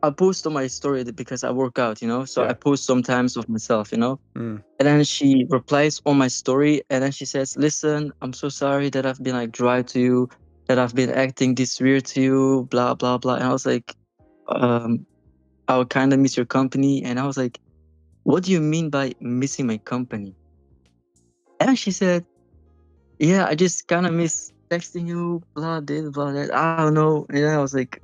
I post on my story because I work out, so I Yeah. post sometimes of myself, Mm. and then she replies on my story, and then she says, "Listen, I'm so sorry that I've been like dry to you, that I've been acting this weird to you, blah blah blah." And I was like, um, "I would kind of miss your company," and I was like, "What do you mean by missing my company?" And she said, "Yeah, I just kind of miss texting you, blah this, blah that. I don't know." And then I was like,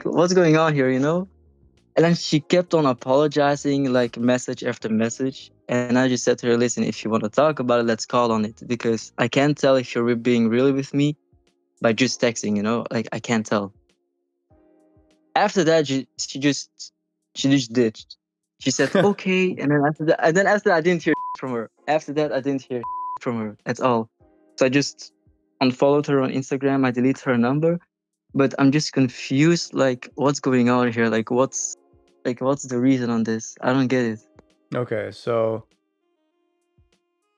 what's going on here, And then she kept on apologizing, like message after message. And I just said to her, "Listen, if you want to talk about it, let's call on it because I can't tell if you're being really with me by just texting, Like I can't tell." After that, she just ditched. She said okay, and then after that, I didn't hear from her. After that, I didn't hear from her at all. So I just unfollowed her on Instagram. I deleted her number, but I'm just confused. Like, what's going on here? What's the reason on this? I don't get it. Okay, so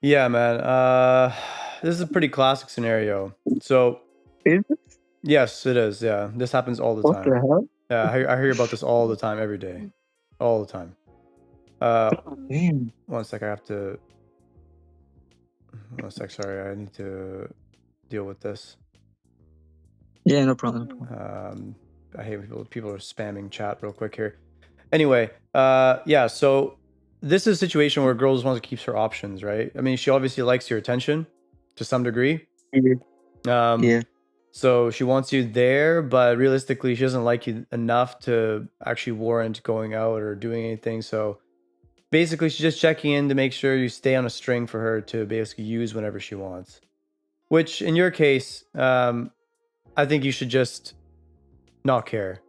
yeah, man. This is a pretty classic scenario. So Is it? yes, it is. Yeah, this happens all the What the time. hell? Yeah, I hear about this all the time, every day, all the time. Uh, Oh, damn. one sec. I have to. One sec. Sorry, I need to deal with this. Yeah, no problem. I hate people are spamming chat real quick here. Anyway, yeah. So this is a situation where girls want to keep her options, right? I mean, she obviously likes your attention to some degree. Yeah, Um, yeah. so she wants you there, but realistically, she doesn't like you enough to actually warrant going out or doing anything. So basically, she's just checking in to make sure you stay on a string for her to basically use whenever she wants. Which, in your case, I think you should just not care.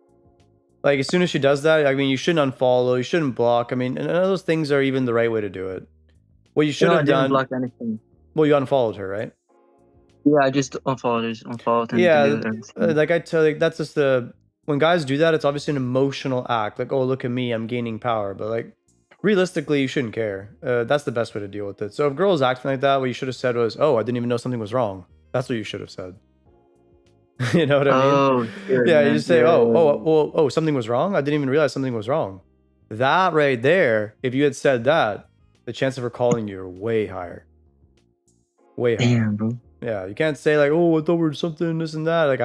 Like, as soon as she does that, I mean, you shouldn't unfollow, you shouldn't block. I mean, and none of those things are even the right way to do it. What you should I have didn't done, block anything. well, you unfollowed her, right? Yeah, I just unfollowed and Yeah, deleted everything. like I tell you, that's just the when guys do that, it's obviously an emotional act. Like, oh, look at me, I'm gaining power. But like, realistically, you shouldn't care. That's the best way to deal with it. So if girls acting like that, what you should have said was, "Oh, I didn't even know something was wrong." That's what you should have said. You know what I mean? Oh, shit, Yeah, you man. just say, Yeah, "Oh, yeah, oh, well, oh, something was wrong. I didn't even realize something was wrong." That right there, if you had said that, the chance of her calling you are way higher. Way yeah. higher. Damn, bro. Yeah, you can't say like, "Oh, I thought we were something, this and that." Like,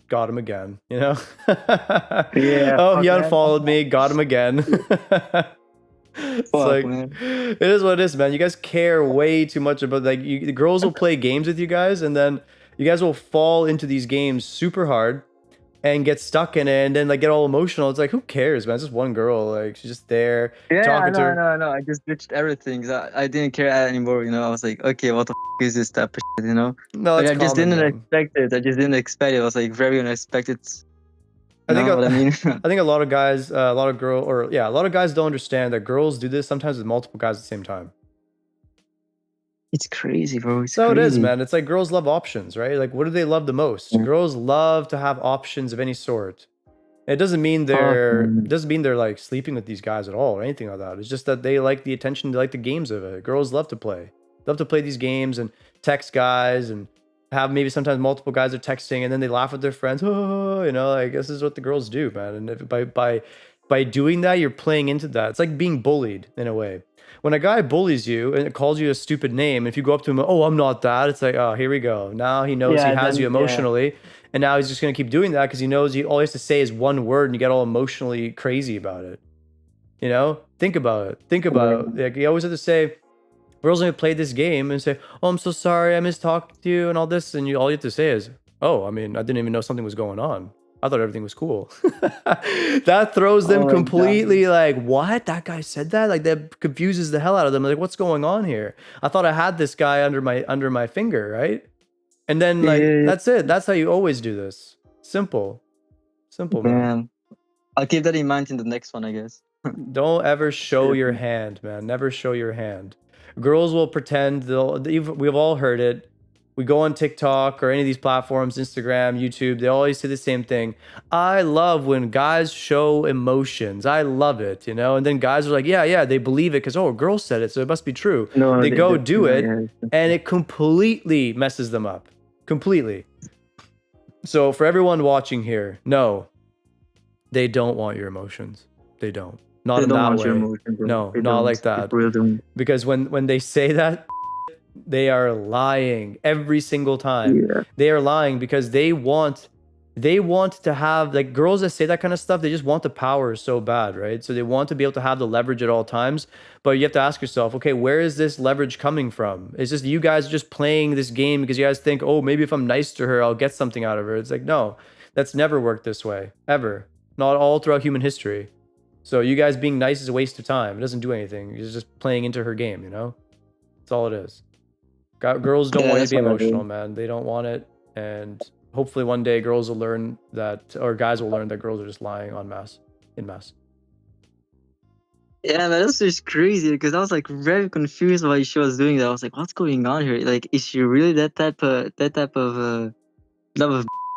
got him again. You know? Yeah, Oh, he fuck, man. unfollowed me. Got him again. It's Fuck, like man. it is what it is, man. You guys care way too much about like the girls will play games with you guys, and then you guys will fall into these games super hard and get stuck in it, and then like get all emotional. It's like, who cares, man? It's just one girl. Like, she's just there Yeah, talking to no, her. no, no. I just ditched everything. So I didn't care anymore. I was like, okay, what the is this type of shit? No, Like that's I just common, didn't man. expect it. I just didn't expect it. It was like very unexpected. I You think know what I mean? I think a lot of guys, a lot of girl, or yeah, a lot of guys don't understand that girls do this sometimes with multiple guys at the same time. It's crazy, bro. It's So it is, crazy. man. It's like girls love options, right? Like, what do they love the most? Yeah. Girls love to have options of any sort. It Fuck, man. doesn't mean they're like sleeping with these guys at all or anything like that. It's just that they like the attention, they like the games of it. Girls love to play these games and text guys and have maybe sometimes multiple guys are texting and then they laugh with their friends. Oh, like this is what the girls do, man. And if, by doing that, you're playing into that. It's like being bullied in a way. When a guy bullies you and calls you a stupid name, if you go up to him, oh, I'm not that. It's like, oh, here we go. Now he knows he Yeah, has you then yeah. emotionally. And now he's just going to keep doing that because he knows all he has to say is one word and you get all emotionally crazy about it. Think about it. Think about it. Like, you always have to say, girls only play this game and say, oh, I'm so sorry. I missed talking to you and all this. And all you have to say is, oh, I mean, I didn't even know something was going on. I thought everything was cool. That throws them Oh my god. completely like, what? That guy said that? Like, that confuses the hell out of them. Like, what's going on here? I thought I had this guy under my finger, right? And then Yeah, like, yeah, that's it. That's how you always do this. Simple. Simple, yeah. man. Man. I'll keep that in mind in the next one, I guess. Don't ever show Shit, your man. hand, man. Never show your hand. Girls will pretend we've all heard it. We go on TikTok or any of these platforms, Instagram, YouTube, they always say the same thing. I love when guys show emotions. I love it, And then guys are like, yeah, yeah, they believe it because, oh, a girl said it, so it must be true. No, They go do no, it, yeah. and it completely messes them up. Completely. So for everyone watching here, no, They don't want your emotions. They don't. Not They in don't that want your way. emotion, bro. No, They not don't. like They that. for real don't. Because when they say that, they are lying every single time. Yeah. They are lying because they want to have, like, girls that say that kind of stuff, they just want the power so bad, right? So they want to be able to have the leverage at all times. But you have to ask yourself, okay, where is this leverage coming from? Is just you guys just playing this game because you guys think, oh, maybe if I'm nice to her, I'll get something out of her? It's like, no, that's never worked this way, ever. Not all throughout human history. So you guys being nice is a waste of time. It doesn't do anything. You're just playing into her game, you know? That's all it is. Girls don't Yeah, want you that's to be what I emotional, mean. man. They don't want it. And hopefully one day girls will learn that, or guys will learn that girls are just lying en masse. Yeah, man, that's just crazy because I was like very confused why she was doing that. I was like, what's going on here? Like, is she really that type of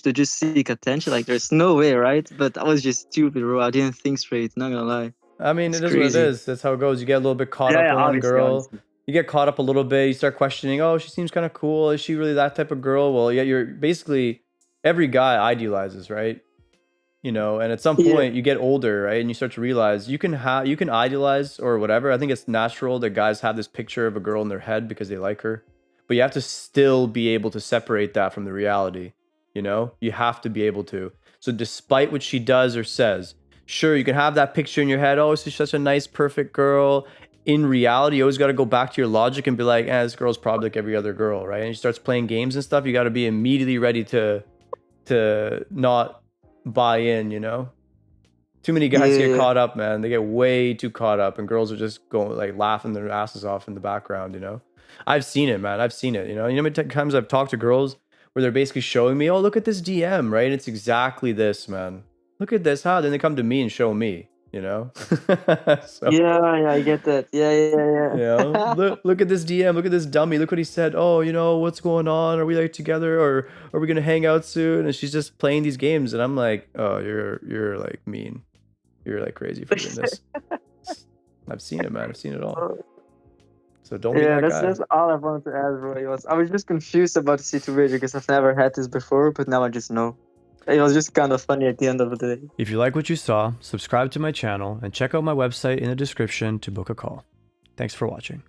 to just seek attention? Like, there's no way, right? But I was just stupid, bro. I didn't think straight. Not gonna lie. I mean, It's it is what it crazy. is. That's how it goes. You get a little bit caught Yeah, up yeah, in one obviously, girl. obviously. You get caught up a little bit. You start questioning, oh, she seems kind of cool. Is she really that type of girl? Well, yeah, you're basically, every guy idealizes, right? You know, and at some Yeah, point you get older, right? And you start to realize you can idealize or whatever. I think it's natural that guys have this picture of a girl in their head because they like her. But you have to still be able to separate that from the reality. You know? You have to be able to. So despite what she does or says, sure, you can have that picture in your head, oh, she's such a nice, perfect girl. In reality, you always got to go back to your logic and be like, this girl's probably like every other girl, right? And she starts playing games and stuff, you got to be immediately ready to not buy in, you know? Too many guys get yeah, caught up, man. They get way too caught up, and girls are just going, like, laughing their asses off in the background, you know? I've seen it, man. I've seen it, you know? You know how many times I've talked to girls where they're basically showing me, oh, look at this DM, right? It's exactly this, man. Look at this, huh? Then they come to me and show me, you know? So, yeah. I get that. Yeah, you know, look at this DM, look at this dummy, look what he said. Oh, you know, what's going on? Are we like together, or are we gonna hang out soon? And she's just playing these games, and I'm like, oh, you're like mean. You're like crazy for doing this. I've seen it, man. I've seen it all. So don't be Yeah, that guy. that's all I wanted to ask, bro. I was just confused about the situation because I've never had this before, but now I just know. It was just kind of funny at the end of the day. If you like what you saw, subscribe to my channel and check out my website in the description to book a call. Thanks for watching.